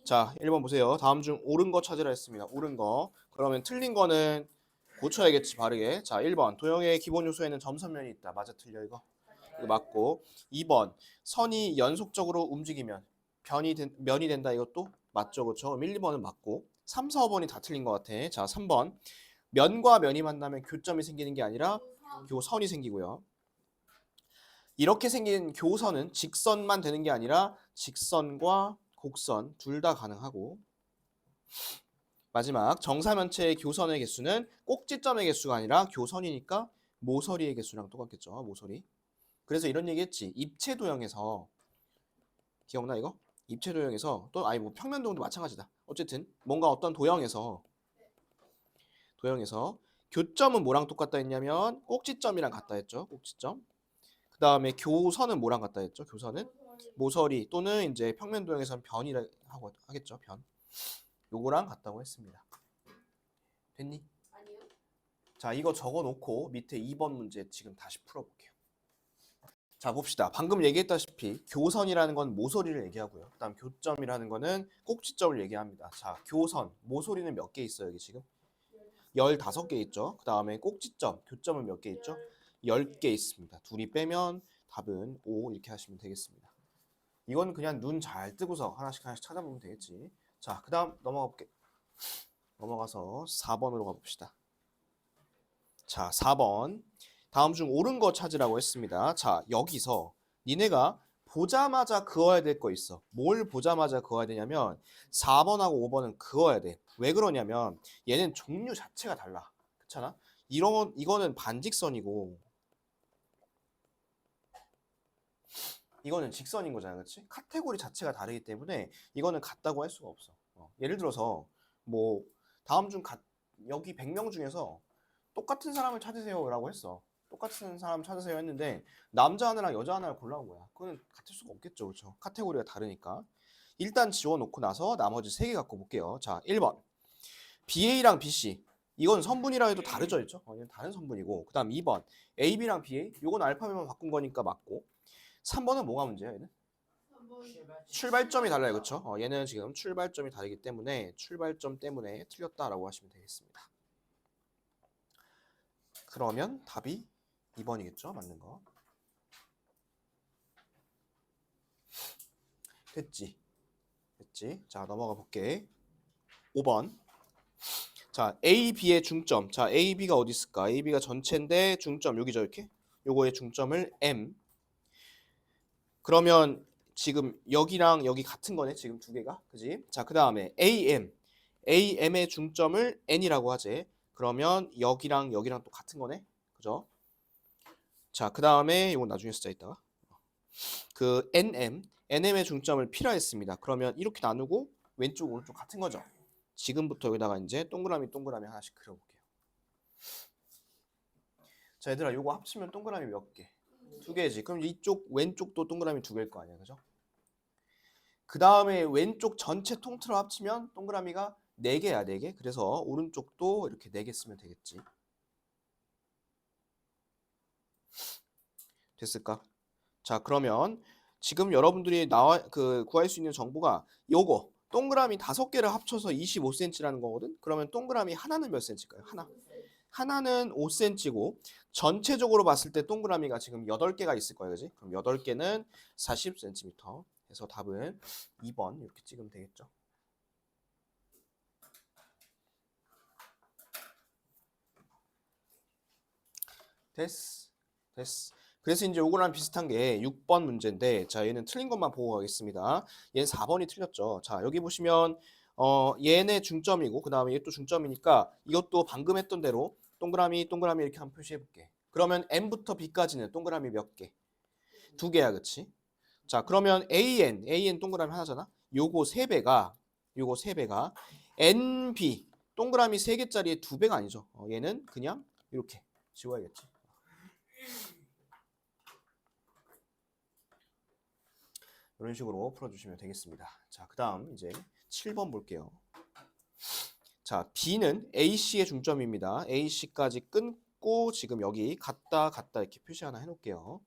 자, 1번 보세요. 다음 중 옳은 거 찾으라 했습니다. 옳은 거. 그러면 틀린 거는 고쳐야겠지, 바르게. 자, 1번. 도형의 기본 요소에는 점선면이 있다. 맞아, 틀려, 이거? 이거 맞고. 2번. 선이 연속적으로 움직이면 면이 된다. 이것도 맞죠, 그렇죠? 그럼 1, 2번은 맞고. 3, 4, 5번이 다 틀린 것 같아. 자, 3번. 면과 면이 만나면 교점이 생기는 게 아니라 교선이 생기고요. 이렇게 생긴 교선은 직선만 되는 게 아니라 직선과 곡선 둘 다 가능하고, 마지막 정사면체의 교선의 개수는 꼭지점의 개수가 아니라 교선이니까 모서리의 개수랑 똑같겠죠. 모서리. 그래서 이런 얘기 했지. 입체 도형에서 기억나 이거? 입체 도형에서 또 아니 뭐 평면 도형도 마찬가지다. 어쨌든 뭔가 어떤 도형에서 교점은 뭐랑 똑같다 했냐면 꼭지점이랑 같다 했죠. 꼭지점. 그 다음에 교선은 뭐랑 같다 했죠? 교선은 모서리 또는 이제 평면 도형에서는 변이라 하고 하겠죠. 변. 요거랑 같다고 했습니다. 됐니? 자, 이거 적어놓고 밑에 2번 문제 지금 다시 풀어볼게요. 자, 봅시다. 방금 얘기했다시피 교선이라는 건 모서리를 얘기하고요. 그다음 교점이라는 거는 꼭지점을 얘기합니다. 자, 교선, 모서리는 몇 개 있어요, 여기 지금? 15개 있죠. 그 다음에 꼭지점, 교점은 몇 개 있죠? 10개 있습니다. 둘이 빼면 답은 5 이렇게 하시면 되겠습니다. 이건 그냥 눈 잘 뜨고서 하나씩 찾아보면 되겠지. 자, 그 다음 넘어가서 4번으로 가봅시다. 자, 4번. 다음 중 옳은 거 찾으라고 했습니다. 자, 여기서 니네가 보자마자 그어야 될 거 있어. 뭘 보자마자 그어야 되냐면 4번하고 5번은 그어야 돼. 왜 그러냐면 얘는 종류 자체가 달라. 그렇잖아? 이거는 반직선이고 이거는 직선인 거잖아. 그렇지? 카테고리 자체가 다르기 때문에 이거는 같다고 할 수가 없어. 예를 들어서 뭐 다음 중 여기 100명 중에서 똑같은 사람을 찾으세요라고 했어. 똑같은 사람 찾으세요 했는데 남자 하나랑 여자 하나를 골라온 거야. 그거는 같을 수가 없겠죠. 그렇죠? 카테고리가 다르니까. 일단 지워놓고 나서 나머지 3개 갖고 볼게요. 자, 1번. BA랑 BC. 이건 선분이라 해도 다르죠. 있죠? 이건 다른 선분이고. 그 다음 2번. AB랑 BA. 이건 알파벳만 바꾼 거니까 맞고. 3번은 뭐가 문제야, 얘는? 출발점이 달라요. 그렇죠? 얘는 지금 출발점이 다르기 때문에 출발점 때문에 틀렸다라고 하시면 되겠습니다. 그러면 답이 2번이겠죠? 맞는 거. 됐지? 자, 넘어가 볼게. 5번. 자, A, B의 중점. 자, A, B가 어디 있을까? A, B가 전체인데 중점 여기죠, 이렇게. 요거의 중점을 M. 그러면 지금 여기랑 여기 같은 거네, 지금 두 개가. 그지? 자, 그 다음에 AM. AM의 중점을 N이라고 하지. 그러면 여기랑 여기랑 또 같은 거네. 그죠? 자, 그 다음에 이건 나중에 쓰자 있다가. 그 NM의 중점을 P라 했습니다. 그러면 이렇게 나누고 왼쪽 오른쪽 같은 거죠. 지금부터 여기다가 이제 동그라미 하나씩 그려볼게요. 자, 얘들아, 요거 합치면 동그라미 몇 개? 2개지. 그럼 이쪽 왼쪽도 동그라미 2개일 거 아니야, 그죠? 그 다음에 왼쪽 전체 통틀어 합치면 동그라미가 4개야, 4개. 그래서 오른쪽도 이렇게 4개 쓰면 되겠지. 됐을까? 자, 그러면 지금 여러분들이 구할 수 있는 정보가 요거 동그라미 5개를 합쳐서 25cm라는 거거든. 그러면 동그라미 하나는 몇 cm일까요? 하나는 5cm고 전체적으로 봤을 때 동그라미가 지금 8개가 있을 거예요. 그지? 그럼 8개는 40cm. 해서 답은 2번 이렇게 찍으면 되겠죠. 됐어. 그래서 이제 요거랑 비슷한 게 6번 문제인데, 자, 얘는 틀린 것만 보고 가겠습니다. 얘는 4번이 틀렸죠. 자, 여기 보시면 얘네 중점이고 그 다음에 얘 또 중점이니까 이것도 방금 했던 대로 동그라미 이렇게 한번 표시해 볼게. 그러면 M부터 B까지는 동그라미 몇 개? 2개야, 그치? 자, 그러면 AN 동그라미 하나잖아. 요거 3배가 NB 동그라미 3개짜리의 2배가 아니죠. 얘는 그냥 이렇게 지워야겠지. 이런 식으로 풀어주시면 되겠습니다. 자, 그 다음 이제 7번 볼게요. 자, B는 AC의 중점입니다. AC까지 끊고 지금 여기 갔다 이렇게 표시 하나 해놓을게요.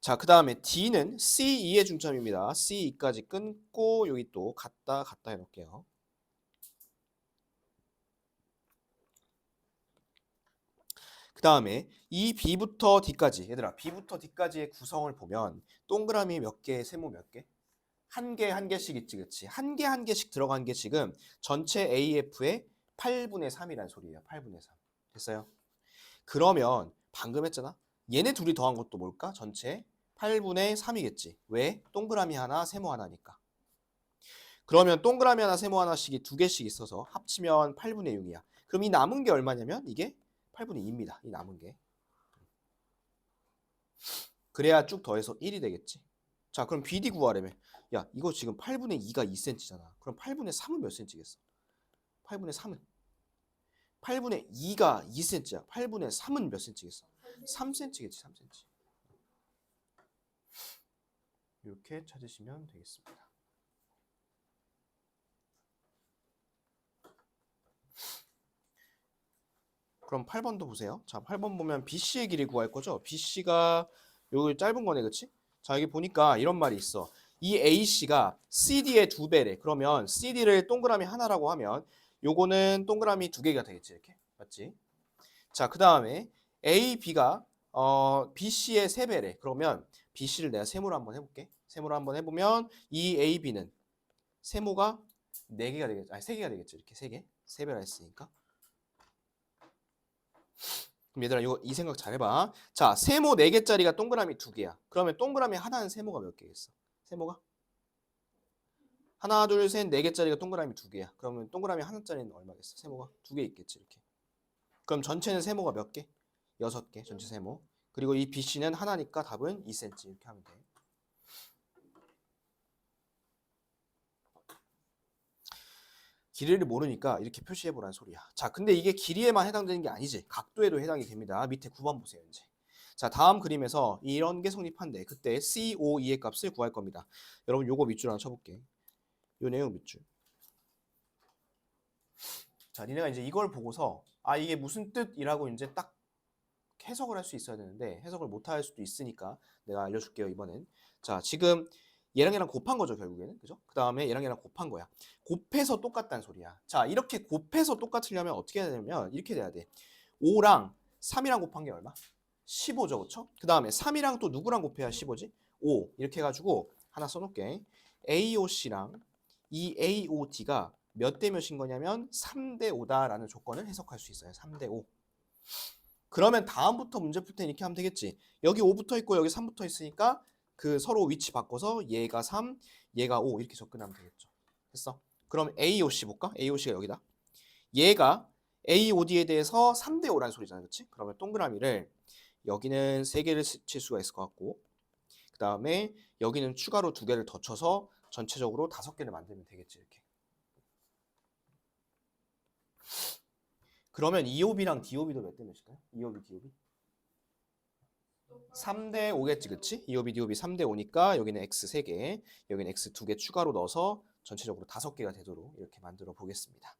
자, 그 다음에 D는 C2의 중점입니다. C2까지 끊고 여기 또 갖다 해놓을게요. 그 다음에 이 B부터 D까지, 얘들아 B부터 D까지의 구성을 보면 동그라미 몇 개, 세모 몇 개? 한 개, 한 개씩 있지, 그치? 한 개, 한 개씩 들어간 게 지금 전체 AF의 8분의 3이라는 소리예요. 8분의 3. 됐어요? 그러면 방금 했잖아? 얘네 둘이 더한 것도 뭘까? 전체 8분의 3이겠지. 왜? 동그라미 하나, 세모 하나니까. 그러면 동그라미 하나, 세모 하나씩이 두 개씩 있어서 합치면 8분의 6이야. 그럼 이 남은 게 얼마냐면 이게 8분의 2입니다. 이 남은 게. 그래야 쭉 더해서 1이 되겠지. 자, 그럼 BD 구하려면 야, 이거 지금 8분의 2가 2cm잖아. 그럼 8분의 3은 몇 cm겠어? 8분의 3은 8분의 2가 2cm야. 8분의 3은 몇 cm겠어? 3cm겠지, 3cm. 이렇게 찾으시면 되겠습니다. 그럼 8번도 보세요. 자, 8번 보면 BC의 길이 구할 거죠. BC가 여기 짧은 거네, 그치? 자, 여기 보니까 이런 말이 있어. 이 AC가 CD의 2배래. 그러면 CD를 동그라미 하나라고 하면 요거는 동그라미 2개가 되겠지, 이렇게. 맞지? 자, 그 다음에 AB가 BC의 3배래. 그러면 BC를 내가 세모로 한번 해볼게. 세모로 한번 해보면 이 AB는 세모가 4개가 되겠지. 아니, 3개가 되겠지. 이렇게 3개. 3배라 했으니까. 그럼 얘들아 이 생각 잘 해봐. 자, 세모 4개짜리가 동그라미 2개야. 그러면 동그라미 하나는 세모가 몇 개겠어? 세모가? 하나, 둘, 셋, 4개짜리가 동그라미 2개야. 그러면 동그라미 하나짜리는 얼마겠어? 세모가 2개 있겠지, 이렇게. 그럼 전체는 세모가 몇 개? 6개, 전체 세모. 그리고 이 BC는 하나니까 답은 2cm 이렇게 하면 돼. 길이를 모르니까 이렇게 표시해보라는 소리야. 자, 근데 이게 길이에만 해당되는 게 아니지. 각도에도 해당이 됩니다. 밑에 9번 보세요, 이제. 자, 다음 그림에서 이런 게 성립한대. 그때 COE의 값을 구할 겁니다. 여러분 요거 밑줄 하나 쳐볼게. 요 내용 밑줄. 자, 니네가 이제 이걸 보고서 아, 이게 무슨 뜻이라고 이제 딱 해석을 할 수 있어야 되는데 해석을 못 할 수도 있으니까 내가 알려줄게요, 이번엔. 자, 지금 얘랑 곱한 거죠, 결국에는. 그죠? 그 다음에 얘랑 곱한 거야. 곱해서 똑같다는 소리야. 자, 이렇게 곱해서 똑같으려면 어떻게 해야 되냐면 이렇게 돼야 돼. 5랑 3이랑 곱한 게 얼마? 15죠, 그쵸? 그 다음에 3이랑 또 누구랑 곱해야 15지? 5. 이렇게 해가지고 하나 써놓을게. AOC랑 이 AOD가 몇 대 몇인 거냐면 3대 5다라는 조건을 해석할 수 있어요. 3대 5. 그러면 다음부터 문제 풀 때 이렇게 하면 되겠지. 여기 5 붙어 있고 여기 3 붙어 있으니까 그 서로 위치 바꿔서 얘가 3, 얘가 5 이렇게 접근하면 되겠죠. 됐어? 그럼 AOC 볼까? AOC가 여기다. 얘가 AOD에 대해서 3대 5라는 소리잖아. 그렇지? 그러면 동그라미를 여기는 3개를 칠 수가 있을 것 같고 그 다음에 여기는 추가로 2개를 더 쳐서 전체적으로 5개를 만들면 되겠지. 이렇게. 그러면 EOB랑 DOB도 몇 대 몇일까요? EOB, DOB? 3대 5겠지, 그치? EOB, DOB 3대 5니까 여기는 X 3개, 여기는 X 2개 추가로 넣어서 전체적으로 5개가 되도록 이렇게 만들어 보겠습니다.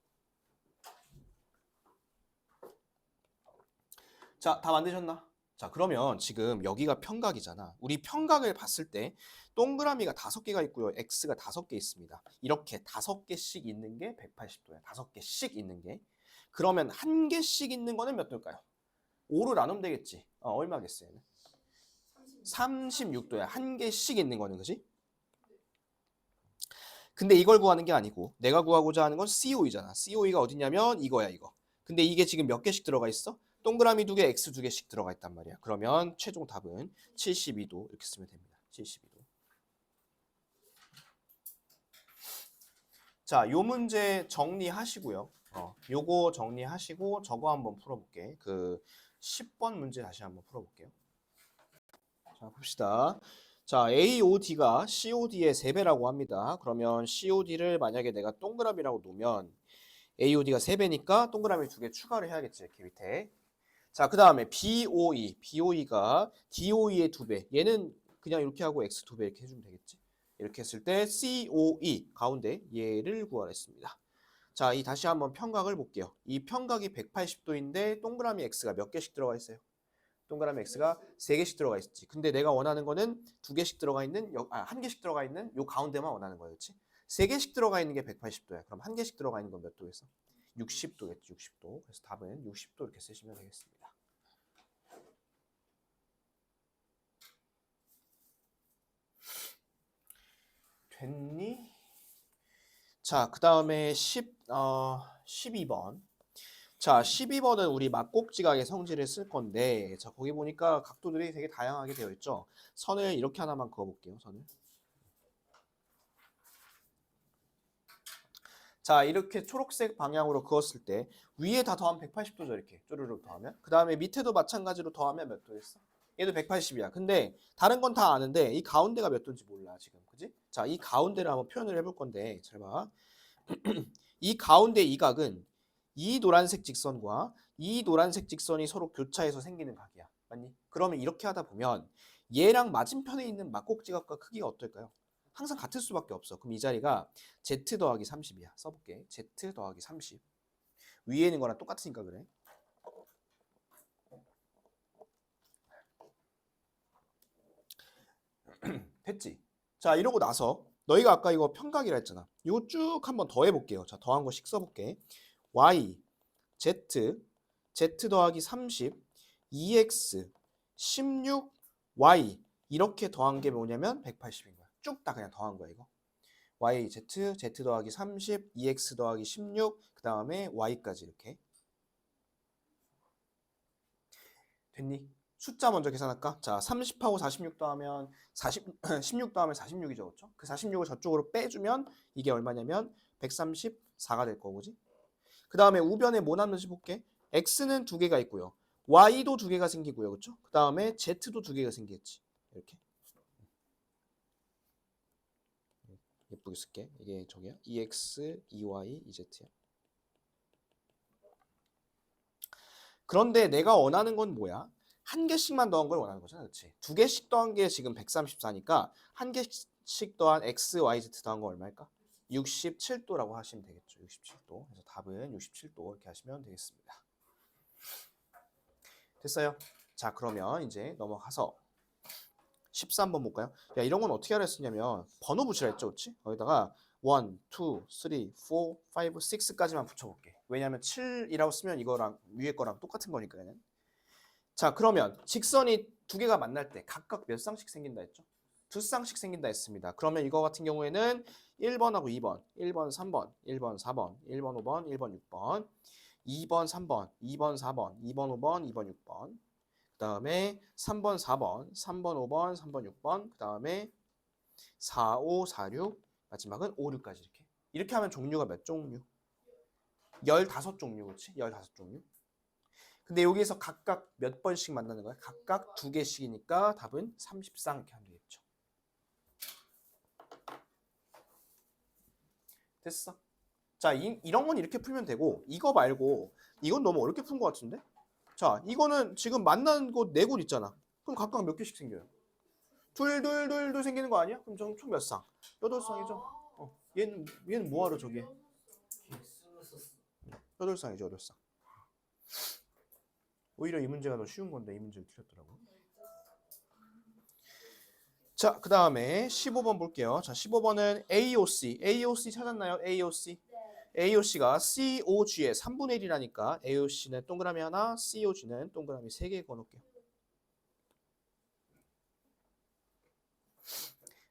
자, 다 만드셨나? 자, 그러면 지금 여기가 평각이잖아. 우리 평각을 봤을 때 동그라미가 5개가 있고요. X가 5개 있습니다. 이렇게 5개씩 있는 게 180도야. 5개씩 있는 게. 그러면 한 개씩 있는 거는 몇 도일까요? 5로 나누면 되겠지. 얼마겠어요? 36도야. 한 개씩 있는 거는, 그지? 근데 이걸 구하는 게 아니고 내가 구하고자 하는 건 COE잖아. COE가 어디냐면 이거야, 이거. 근데 이게 지금 몇 개씩 들어가 있어? 동그라미 2개, X 2개씩 들어가 있단 말이야. 그러면 최종 답은 72도 이렇게 쓰면 됩니다. 72도. 자, 요 문제 정리하시고요. 요거 정리하시고 저거 한번 풀어볼게. 그 10번 문제 다시 한번 풀어볼게요. 자, 봅시다. 자, AOD가 COD의 3배라고 합니다. 그러면 COD를 만약에 내가 동그라미라고 놓으면 AOD가 3배니까 동그라미 2개 추가를 해야겠지. 이렇게 밑에. 자, 그 다음에 BOE. BOE가 DOE의 2배. 얘는 그냥 이렇게 하고 X 2배 이렇게 해주면 되겠지. 이렇게 했을 때 COE 가운데 얘를 구하랬습니다. 자, 이 다시 한번 평각을 볼게요. 이 평각이 180도인데 동그라미 X가 몇 개씩 들어가 있어요? 동그라미 x가 3개씩 들어가 있었지. 근데 내가 원하는 거는 2개씩 들어가 있는 1개씩 들어가 있는 요 가운데만 원하는 거였지. 3개씩 들어가 있는 게 180도야. 그럼 1개씩 들어가 있는 건 몇 도겠어? 60도겠지. 60도. 그래서 답은 60도 이렇게 쓰시면 되겠습니다. 됐니? 자, 그 다음에 12번. 자, 12번은 우리 막곡지각의 성질을 쓸 건데, 자, 거기 보니까 각도들이 되게 다양하게 되어 있죠. 선을 이렇게 하나만 그어볼게요, 선을. 자, 이렇게 초록색 방향으로 그었을 때, 위에 다 더하면 180도죠, 이렇게. 쪼르륵 더하면. 그 다음에 밑에도 마찬가지로 더하면 몇 도겠어? 얘도 180이야. 근데 다른 건 다 아는데, 이 가운데가 몇 도인지 몰라, 지금. 그지? 자, 이 가운데를 한번 표현을 해볼 건데, 잘 봐. 이 가운데 이 각은 이 노란색 직선과 이 노란색 직선이 서로 교차해서 생기는 각이야. 맞니? 그러면 이렇게 하다 보면 얘랑 맞은편에 있는 막곡지각과 크기가 어떨까요? 항상 같을 수밖에 없어. 그럼 이 자리가 z 더하기 30이야. 써볼게. z 더하기 30. 위에 있는 거랑 똑같으니까 그래. 됐지? 자, 이러고 나서 너희가 아까 이거 평각이라 했잖아. 이거 쭉 한번 더 해볼게요. 자, 더한 거씩 써볼게. y, z 더하기 30, 2x, 16, y 이렇게 더한 게 뭐냐면 180인 거야. 쭉 다 그냥 더한 거야 이거. y, z 더하기 30, 2x 더하기 16, 그 다음에 y까지 이렇게. 됐니? 숫자 먼저 계산할까? 자, 30하고 46 더하면 16 더하면 46이죠. 그렇죠? 그 46을 저쪽으로 빼주면 이게 얼마냐면 134가 될 거고지. 그 다음에 우변에 뭐 남는지 볼게. x는 2개가 있고요. y도 2개가 생기고요. 그렇죠? 그 다음에 z도 2개가 생기겠지. 이렇게. 예쁘게 쓸게. 이게 저기야. 2x, 2y, 2z야. 그런데 내가 원하는 건 뭐야? 한 개씩만 더한 걸 원하는 거잖아. 그렇지? 2개씩 더한 게 지금 134니까 한 개씩 더한 x, y, z 더한 거 얼마일까? 67도라고 하시면 되겠죠. 67도. 그래서 답은 67도 이렇게 하시면 되겠습니다. 됐어요? 자, 그러면 이제 넘어가서 13번 볼까요? 야, 이런 건 어떻게 하라 했었냐면 번호 붙이라 했죠. 그렇지? 거기다가 1, 2, 3, 4, 5, 6까지만 붙여볼게. 왜냐하면 7이라고 쓰면 이거랑 위에 거랑 똑같은 거니까 그냥. 자, 그러면 직선이 2개가 만날 때 각각 몇 쌍씩 생긴다 했죠? 2쌍씩 생긴다 했습니다. 그러면 이거 같은 경우에는 1번하고 2번, 1번, 3번, 1번, 4번, 1번, 5번, 1번, 6번, 2번, 3번, 2번, 4번, 2번, 5번, 2번, 6번, 그 다음에 3번, 4번, 3번, 5번, 3번, 6번, 그 다음에 4, 5, 4, 6, 마지막은 5, 6까지 이렇게. 이렇게 하면 종류가 몇 종류? 15종류, 그렇지? 15종류. 근데 여기에서 각각 몇 번씩 만나는 거야? 각각 2개씩이니까 답은 30쌍 이렇게 하면 되겠죠. 됐어? 자, 이런 건 이렇게 풀면 되고 이거 말고 이건 너무 어렵게 푼 것 같은데? 자, 이거는 지금 만나는 곳 4곳 있잖아. 그럼 각각 몇 개씩 생겨요? 둘 생기는 거 아니야? 그럼 총 몇 쌍? 8쌍이죠? 얘는 뭐하러 저기? 8쌍이죠, 8쌍. 오히려 이 문제가 더 쉬운 건데 이 문제를 틀렸더라고. 자, 그 다음에 15번 볼게요. 자, 15번은 AOC. AOC 찾았나요? AOC. AOC가 COG의 3분의 1이라니까 AOC는 동그라미 하나, COG는 동그라미 3개 그어놓을게요.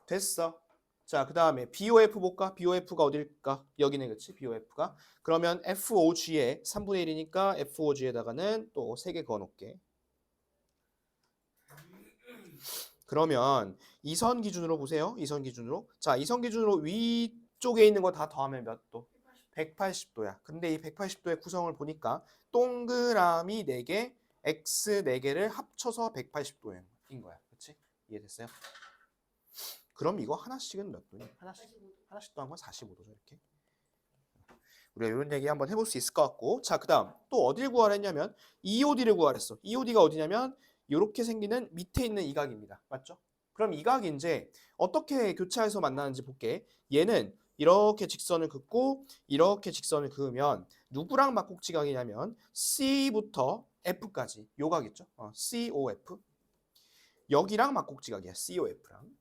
됐어. 자, 그 다음에 BOF 볼까? BOF가 어딜까? 여기네, 그치? BOF가. 그러면 FOG의 3분의 1이니까 FOG에다가는 또 3개 그어놓을게. 그러면 이선 기준으로 보세요. 이선 기준으로. 자, 이선 기준으로 위쪽에 있는 거 다 더하면 몇 도? 180도야. 근데 이 180도의 구성을 보니까 동그라미 4개, X 4개를 합쳐서 180도인 거야. 그치? 이해됐어요? 그럼 이거 하나씩은 몇 도니? 하나씩 더한 건 45도죠. 이렇게. 우리가 이런 얘기 한번 해볼 수 있을 것 같고. 자, 그 다음 또 어딜 구하라 했냐면 EOD를 구하랬어. EOD가 어디냐면 이렇게 생기는 밑에 있는 이 각입니다. 맞죠? 그럼 이 각이 이제 어떻게 교차해서 만나는지 볼게. 얘는 이렇게 직선을 긋고 이렇게 직선을 그으면 누구랑 막곡지각이냐면 C부터 F까지 요각있죠. COF 여기랑 막곡지각이야. COF랑.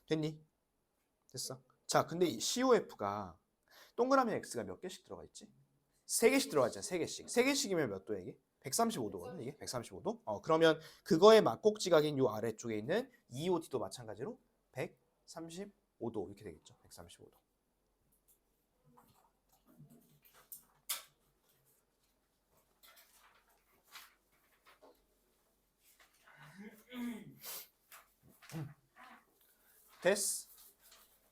됐니? 됐어. 자, 근데 이 COF가 동그라미 X가 몇 개씩 들어가 있지? 3개씩 들어가 있잖아. 3개씩. 3개씩이면 몇 도야 이게? 135도거든 이게. 135도. 그러면 그거의 막곡지각인 요 아래쪽에 있는 EOD도 마찬가지로 135도 이렇게 되겠죠. 135도. 됐어.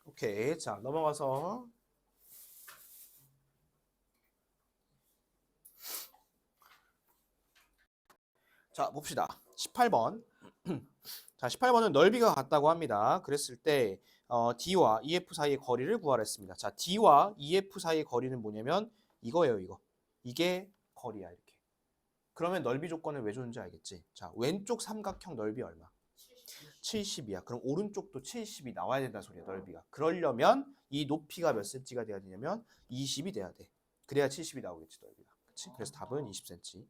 오케이. 자, 넘어가서 자, 봅시다. 18번. 자, 18번은 넓이가 같다고 합니다. 그랬을 때 D와 EF 사이의 거리를 구하라 했습니다. 자, D와 EF 사이의 거리는 뭐냐면 이거예요, 이거. 이게 거리야, 이렇게. 그러면 넓이 조건을 왜 줬는지 알겠지? 자, 왼쪽 삼각형 넓이 얼마? 70이야. 그럼 오른쪽도 70이 나와야 된다는 소리야, 넓이가. 그러려면 이 높이가 몇 cm가 돼야 되냐면 20이 돼야 돼. 그래야 70이 나오겠지, 넓이가. 그치? 그래서 답은 20cm.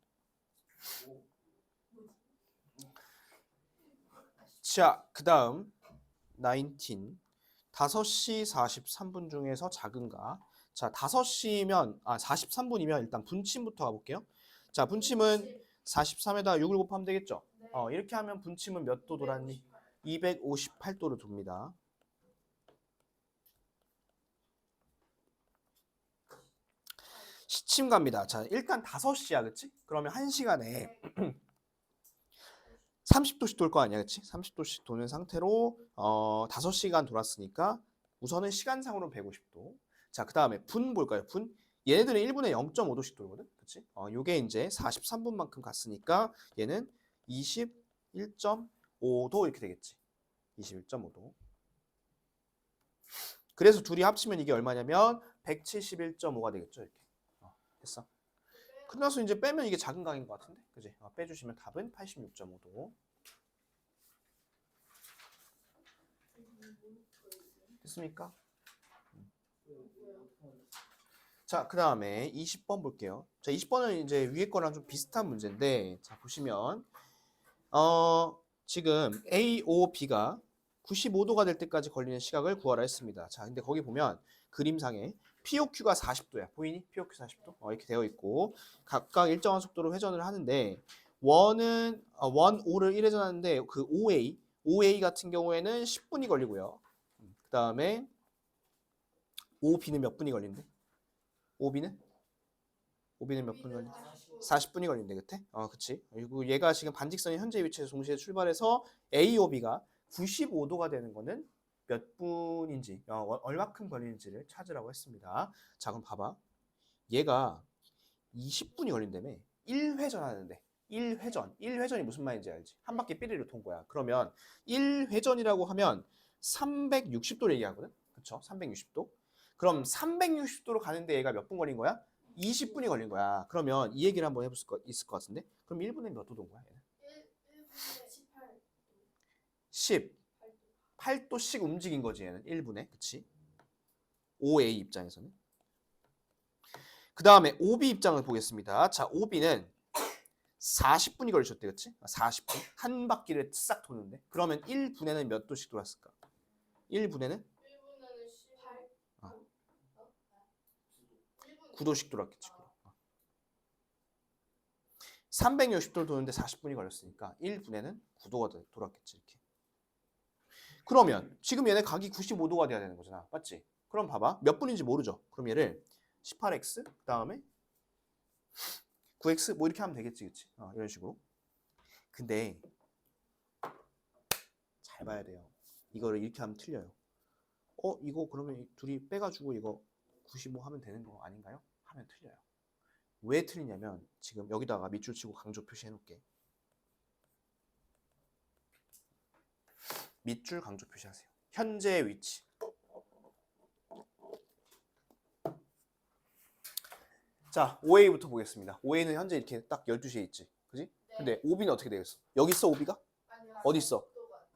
자, 그 다음 19. 5시 43분 중에서 작은가? 자, 5시면 43분이면 일단 분침부터 가볼게요. 자, 분침은 43에다 6을 곱하면 되겠죠? 이렇게 하면 분침은 몇 도 돌았니? 258도로 돕니다. 시침 갑니다. 자, 일단 5시야, 그치? 그러면 1시간에 30도씩 돌 거 아니야, 그치? 30도씩 도는 상태로 5시간 돌았으니까 우선은 시간상으로 150도. 자, 그 다음에 분 볼까요? 분? 얘네들은 1분에 0.5도씩 돌거든, 그치? 요게 이제 43분만큼 갔으니까 얘는 21.5도 이렇게 되겠지. 21.5도. 그래서 둘이 합치면 이게 얼마냐면 171.5가 되겠죠, 이렇게. 됐어. 끝나서 이제 빼면 이게 작은 강인 것 같은데, 그지? 빼주시면 답은 86.5도. 됐습니까? 자, 그 다음에 20번 볼게요. 자, 20번은 이제 위에 거랑 좀 비슷한 문제인데, 자, 보시면, 지금 A, O, B가 95도가 될 때까지 걸리는 시각을 구하라 했습니다. 자, 근데 거기 보면 그림상에 POQ가 40도야. 보이니? POQ 40도? 이렇게 되어 있고, 각각 일정한 속도로 회전을 하는데, 원은, 원 O를 1회전하는데, 그 OA 같은 경우에는 10분이 걸리고요. 그 다음에 OB는 몇 분이 걸린대? OB는 몇 분 걸린대? 40분이 걸린대, 그때? 그치. 그리고 얘가 지금 반직선이 현재 위치에서 동시에 출발해서 AOB가 95도가 되는 거는 몇 분인지, 얼마큼 걸리는지를 찾으라고 했습니다. 자, 그럼 봐봐. 얘가 20분이 걸린다며. 1회전 하는데. 1회전이 무슨 말인지 알지? 한 바퀴 삐리로 돈 거야. 그러면 1회전이라고 하면 360도를 얘기하거든? 그쵸? 360도. 그럼 360도로 가는데 얘가 몇 분 걸린 거야? 20분이 걸린 거야. 그러면 이 얘기를 한번 해볼 수 있을 것 같은데? 그럼 1분에 몇 도 돈 거야? 얘는? 18도씩 움직인 거지, 얘는. 1분에. 그치? OA 입장에서는. 그 다음에 OB 입장을 보겠습니다. 자, OB는 40분이 걸리셨대, 그치? 40분. 한 바퀴를 싹 도는데. 그러면 1분에는 몇 도씩 돌았을까? 1분에는? 9도씩 돌았겠지. 360도를 도는데 40분이 걸렸으니까 1분에는 9도가 돌았겠지, 이렇게. 그러면 지금 얘네 각이 95도가 돼야 되는 거잖아. 맞지? 그럼 봐봐. 몇 분인지 모르죠? 그럼 얘를 18x, 그 다음에 9x 뭐 이렇게 하면 되겠지, 그치? 이런 식으로. 근데 잘 봐야 돼요. 이거를 이렇게 하면 틀려요. 이거 그러면 둘이 빼가지고 이거 95 하면 되는 거 아닌가요? 하면 틀려요. 왜 틀리냐면 지금 여기다가 밑줄 치고 강조 표시해 놓을게. 밑줄 강조 표시하세요. 현재 위치. 자, OA부터 보겠습니다. OA는 현재 이렇게 딱 12시에 있지. 그지? 근데 OB는 어떻게 되겠어? 여기 있어, OB가? 어디 있어?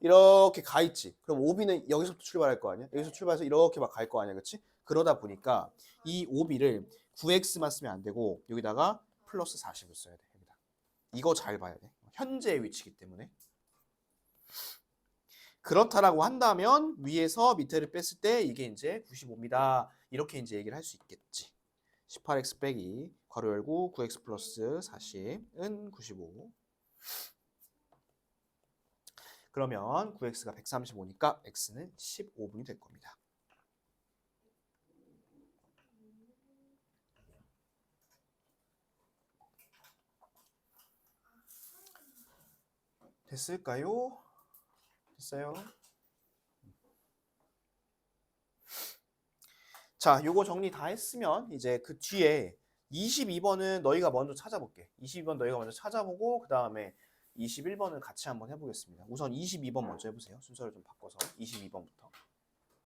이렇게 가 있지. 그럼 오비는 여기서부터 출발할 거 아니야? 여기서 출발해서 이렇게 막 갈 거 아니야, 그렇지? 그러다 보니까 이 오비를 9x만 쓰면 안 되고 여기다가 플러스 40을 써야 돼. 여기다. 이거 잘 봐야 돼. 현재의 위치이기 때문에. 그렇다라고 한다면 위에서 밑에를 뺐을 때 이게 이제 95입니다. 이렇게 이제 얘기를 할 수 있겠지. 18x 빼기 괄호 열고 9x 플러스 40은 95. 그러면 9x가 135니까 x는 15분이 될 겁니다. 됐을까요? 됐어요? 자, 요거 정리 다 했으면 이제 그 뒤에 22번은 너희가 먼저 찾아볼게. 22번 너희가 먼저 찾아보고 그 다음에 21번을 같이 한번 해보겠습니다. 우선 22번 먼저 해보세요. 순서를 좀 바꿔서 22번부터.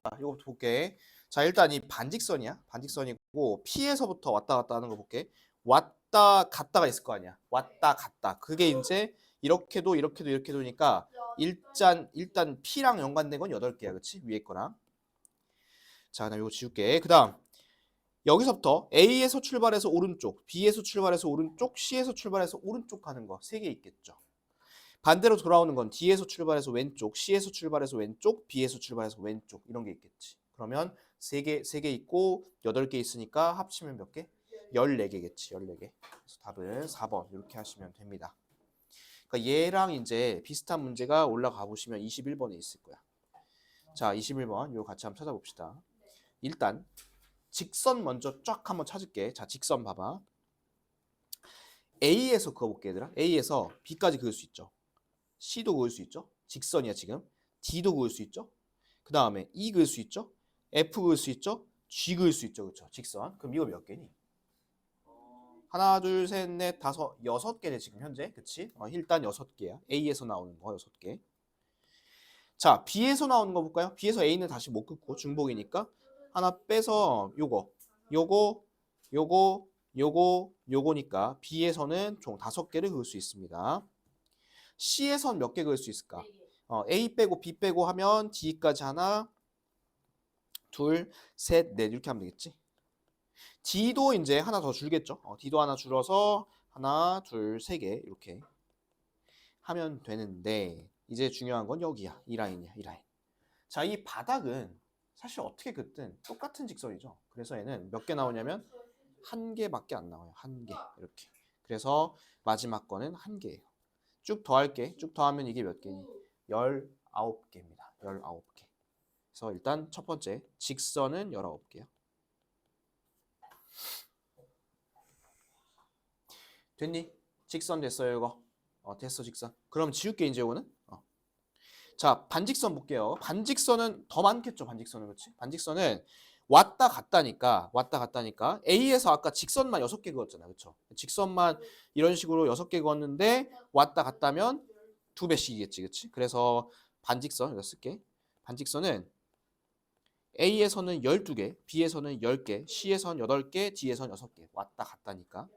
자, 이거부터 볼게. 자, 일단 이 반직선이야. 반직선이고 P에서부터 왔다 갔다 하는 거 볼게. 왔다 갔다가 있을 거 아니야. 왔다 갔다. 그게 이제 이렇게도 이렇게도 이렇게 도니까 일단 P랑 연관된 건 8개야. 그치? 위에 거랑. 자, 그다음 이거 지울게. 그다음 여기서부터 A에서 출발해서 오른쪽, B에서 출발해서 오른쪽, C에서 출발해서 오른쪽 가는 거 3개 있겠죠. 반대로 돌아오는 건 D에서 출발해서 왼쪽, C에서 출발해서 왼쪽, B에서 출발해서 왼쪽 이런 게 있겠지. 그러면 3개 있고 8개 있으니까 합치면 몇 개? 14개겠지. 14개. 그래서 답은 4번 이렇게 하시면 됩니다. 그러니까 얘랑 이제 비슷한 문제가 올라가 보시면 21번에 있을 거야. 자, 21번 이거 같이 한번 찾아봅시다. 일단 직선 먼저 쫙 한번 찾을게. 자, 직선 봐봐. A에서 그어볼게 얘들아. A에서 B까지 그을 수 있죠. C도 그을 수 있죠. 직선이야 지금. D도 그을 수 있죠. 그 다음에 E 그을 수 있죠. F 그을 수 있죠. G 그을 수 있죠. 그렇죠. 직선. 그럼 이거 몇 개니? 하나, 둘, 셋, 넷, 다섯, 6개네 지금 현재. 그치? 일단 6개야. A에서 나오는 거 6개. 자, B에서 나오는 거 볼까요? B에서 A는 다시 못 긋고 중복이니까 하나 빼서 요거, 요거니까 B에서는 총 5개를 그을 수 있습니다. C에선 몇 개 그을 수 있을까? A 빼고 B 빼고 하면 D까지 하나, 둘, 셋, 넷 이렇게 하면 되겠지? D도 이제 하나 더 줄겠죠? D도 하나 줄어서 하나, 둘, 3개 이렇게 하면 되는데 이제 중요한 건 여기야. 이 라인이야. 이 라인. 자, 이 바닥은 사실 어떻게 긋든 똑같은 직선이죠. 그래서 얘는 몇 개 나오냐면 1개밖에 안 나와요. 1개 이렇게. 그래서 마지막 거는 1개예요. 쭉 더할게. 쭉 더하면 이게 몇 개니? 19개입니다. 19개. 그래서 일단 첫 번째 직선은 19개요. 됐니? 직선 됐어요 이거. 됐어 직선. 그럼 지울게 이제 이거는. 자, 반직선 볼게요. 반직선은 더 많겠죠, 반직선은. 그렇지? 반직선은 왔다 갔다니까 A에서 아까 직선만 6개 그었잖아. 그렇죠? 직선만 이런 식으로 6개 그었는데 왔다 갔다면 2배씩이겠지. 그렇지? 그래서 반직선 이거 쓸게. 반직선은 A에서는 12개, B에서는 10개, C에서는 8개, D에서는 6개. 왔다 갔다니까.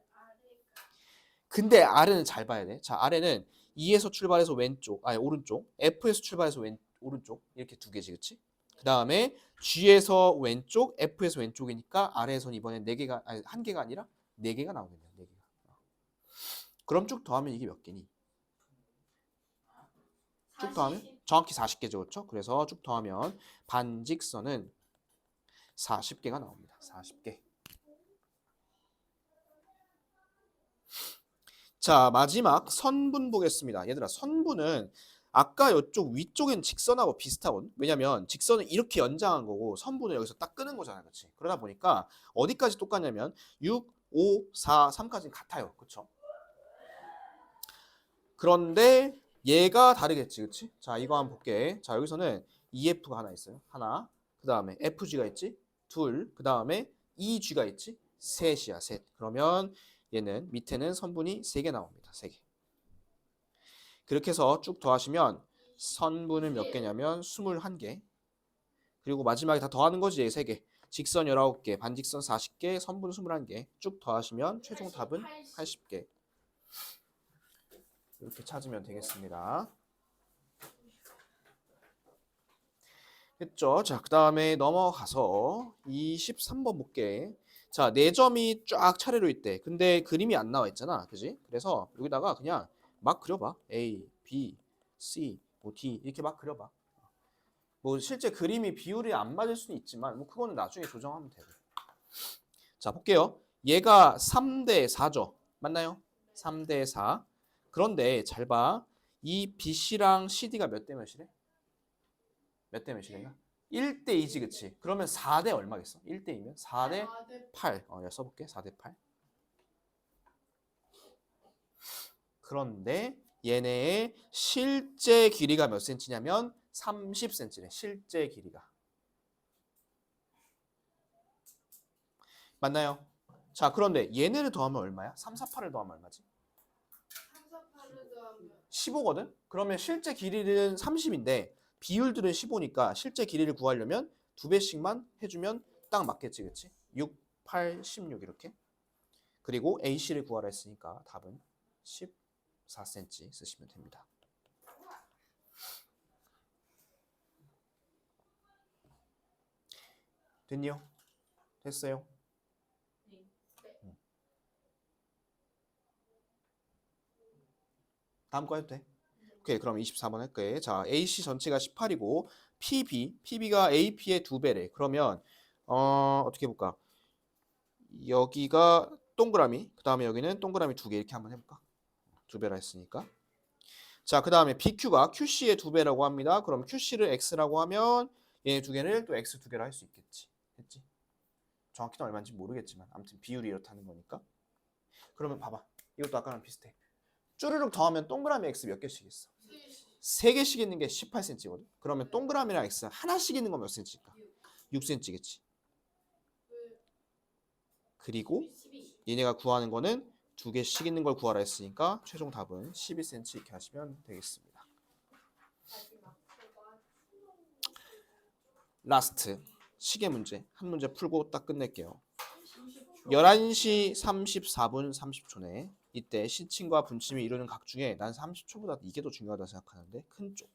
근데 아래는 잘 봐야 돼. 자, 아래는 E에서 출발해서 왼쪽, 아니 오른쪽, F에서 출발해서 오른쪽 이렇게 2개지, 그렇지? 그 다음에 G에서 왼쪽, F에서 왼쪽이니까 아래에선 이번엔 4개가, 아니 1개가 아니라 4개가 나오겠네요. 4개가. 그럼 쭉 더하면 이게 몇 개니? 쭉 더하면 정확히 40개죠, 그렇죠? 그래서 쭉 더하면 반직선은 40개가 나옵니다. 40개. 자, 마지막 선분 보겠습니다. 얘들아, 선분은 아까 이쪽 위쪽엔 직선하고 비슷하거든. 왜냐면 직선은 이렇게 연장한 거고 선분은 여기서 딱 끄는 거잖아요. 그렇지? 그러다 보니까 어디까지 똑같냐면 6, 5, 4, 3까지는 같아요. 그렇죠? 그런데 얘가 다르겠지. 그렇지? 자, 이거 한번 볼게. 자, 여기서는 EF가 하나 있어요. 하나. 그다음에 FG가 있지? 둘. 그다음에 EG가 있지? 셋이야, 셋. 그러면 얘는 밑에는 선분이 3개 나옵니다. 3개. 그렇게 해서 쭉 더하시면 선분은 몇 개냐면 21개. 그리고 마지막에 다 더하는 거지. 3개. 직선 19개, 반직선 40개, 선분 21개. 쭉 더하시면 최종 답은 80개. 이렇게 찾으면 되겠습니다. 했죠. 자, 그 다음에 넘어가서 23번 볼게. 자, 4점이 쫙 차례로 있대. 근데 그림이 안 나와 있잖아. 그지? 그래서 여기다가 그냥 막 그려봐. A, B, C, 뭐 D 이렇게 막 그려봐. 뭐 실제 그림이 비율이 안 맞을 수는 있지만 뭐 그거는 나중에 조정하면 되고. 자, 볼게요. 얘가 3대 4죠. 맞나요? 3대 4. 그런데 잘 봐. 이 BC랑 CD가 몇 대 몇이래? 몇 대 몇이랬나? 1대 2지, 그치? 그러면 4대 얼마겠어? 1대 2면 4대 8. 내가 써볼게. 4대 8. 그런데 얘네의 실제 길이가 몇 센치냐면 30cm래. 실제 길이가. 맞나요? 자, 그런데 얘네를 더하면 얼마야? 3, 4, 8을 더하면 얼마지? 15거든? 그러면 실제 길이는 30인데 비율들은 15니까 실제 길이를 구하려면 2배씩만 해주면 딱 맞겠지, 그치? 6, 8, 16 이렇게. 그리고 AC를 구하라 했으니까 답은 14cm 쓰시면 됩니다. 됐니요? 됐어요? 다음 거 해도 돼. 오케이, 그럼 24번 할게. 자, AC 전체가 18이고 PB가 AP의 2배래. 그러면 어떻게 해볼까? 여기가 동그라미, 그 다음에 여기는 동그라미 2개 이렇게 한번 해볼까? 2배라 했으니까. 자, 그 다음에 BQ가 QC의 2배라고 합니다. 그럼 QC를 X라고 하면 얘 2개를 또 X 2개로 할 수 있겠지. 했지? 정확히는 얼마인지 모르겠지만 아무튼 비율이 이렇다는 거니까. 그러면 봐봐. 이것도 아까랑 비슷해. 쭈르륵 더하면 동그라미 X 몇 개씩 있어? 3개씩 있는 게 18cm거든. 그러면 동그라미랑 X 하나씩 있는 건 몇 cm일까? 6cm겠지. 그리고 얘네가 구하는 거는 2개씩 있는 걸 구하라 했으니까 최종 답은 12cm 이렇게 하시면 되겠습니다. 라스트 시계 문제 한 문제 풀고 딱 끝낼게요. 11시 34분 30초네. 이때 시침과 분침이 이루는 각 중에 난 30초보다 이게 더 중요하다 생각하는데 큰 쪽.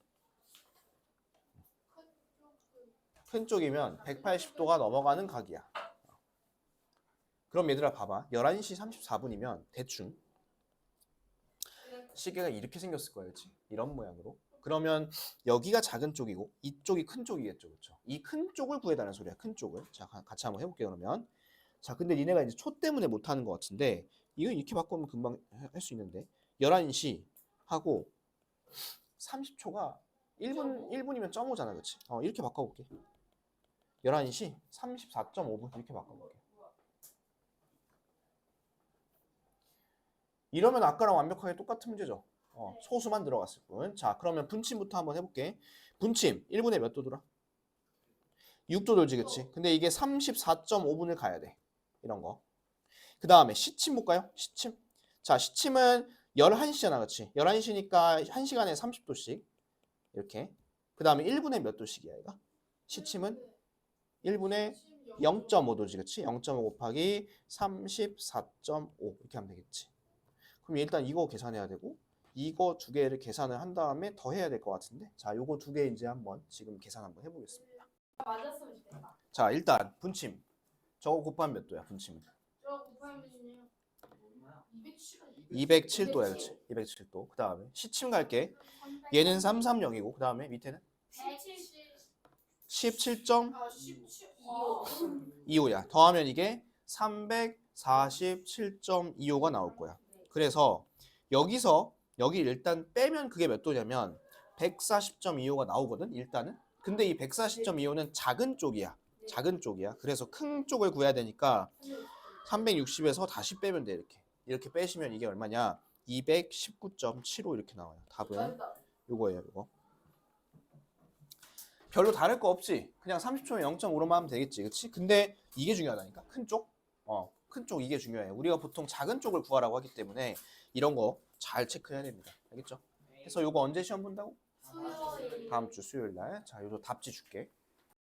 큰 쪽이면 180도가 넘어가는 각이야. 그럼 얘들아 봐봐. 11시 34분이면 대충 시계가 이렇게 생겼을 거야. 그렇지? 이런 모양으로. 그러면 여기가 작은 쪽이고 이쪽이 큰 쪽이겠죠. 그렇죠? 이 큰 쪽을 구해달라는 소리야. 큰 쪽을. 자, 같이 한번 해볼게요. 그러면. 자, 근데 니네가 이제 초 때문에 못하는 것 같은데 이건 이렇게 바꾸면 금방 할 수 있는데 11시 하고 30초가 1분이면 0.5잖아. 그렇지? 이렇게 바꿔볼게. 11시 34.5분 이렇게 바꿔볼게. 이러면 아까랑 완벽하게 똑같은 문제죠. 소수만 들어갔을 뿐. 자, 그러면 분침부터 한번 해볼게. 분침 1분에 몇 도 돌아? 6도 돌지, 그치? 근데 이게 34.5분을 가야 돼. 이런 거. 그 다음에 시침 볼까요? 시침. 자, 시침은 11시잖아, 그치? 11시니까 1시간에 30도씩. 이렇게. 그 다음에 1분에 몇 도씩이야, 얘가? 시침은 1분에 0.5도지, 그치? 0.5 곱하기 34.5 이렇게 하면 되겠지. 그럼 일단 이거 계산해야 되고 이거 2개를 계산을 한 다음에 더 해야 될 것 같은데 자, 요거 2개 이제 한번 지금 계산 한번 해보겠습니다. 자, 일단 분침 저거 곱하면 몇 도야? 분침은 207도야, 그렇지? 207도. 그 다음에 시침 갈게. 얘는 330이고 그 다음에 밑에는 17.25야. 더하면 이게 347.25가 나올 거야. 그래서 여기서 여기 일단 빼면 그게 몇 도냐면 140.25가 나오거든, 일단은. 근데 이 140.25는 작은 쪽이야. 작은 쪽이야. 그래서 큰 쪽을 구해야 되니까 360에서 다시 빼면 돼, 이렇게. 이렇게 빼시면 이게 얼마냐? 219.75 이렇게 나와요. 답은 요거예요, 요거. 별로 다를 거 없지. 그냥 30초면 0.5로만 하면 되겠지, 그치? 근데 이게 중요하다니까, 큰 쪽. 큰 쪽 이게 중요해. 우리가 보통 작은 쪽을 구하라고 하기 때문에 이런 거 잘 체크해야 됩니다. 알겠죠? 그래서 요거 언제 시험 본다고? 다음 주 수요일 날. 자, 요거 답지 줄게.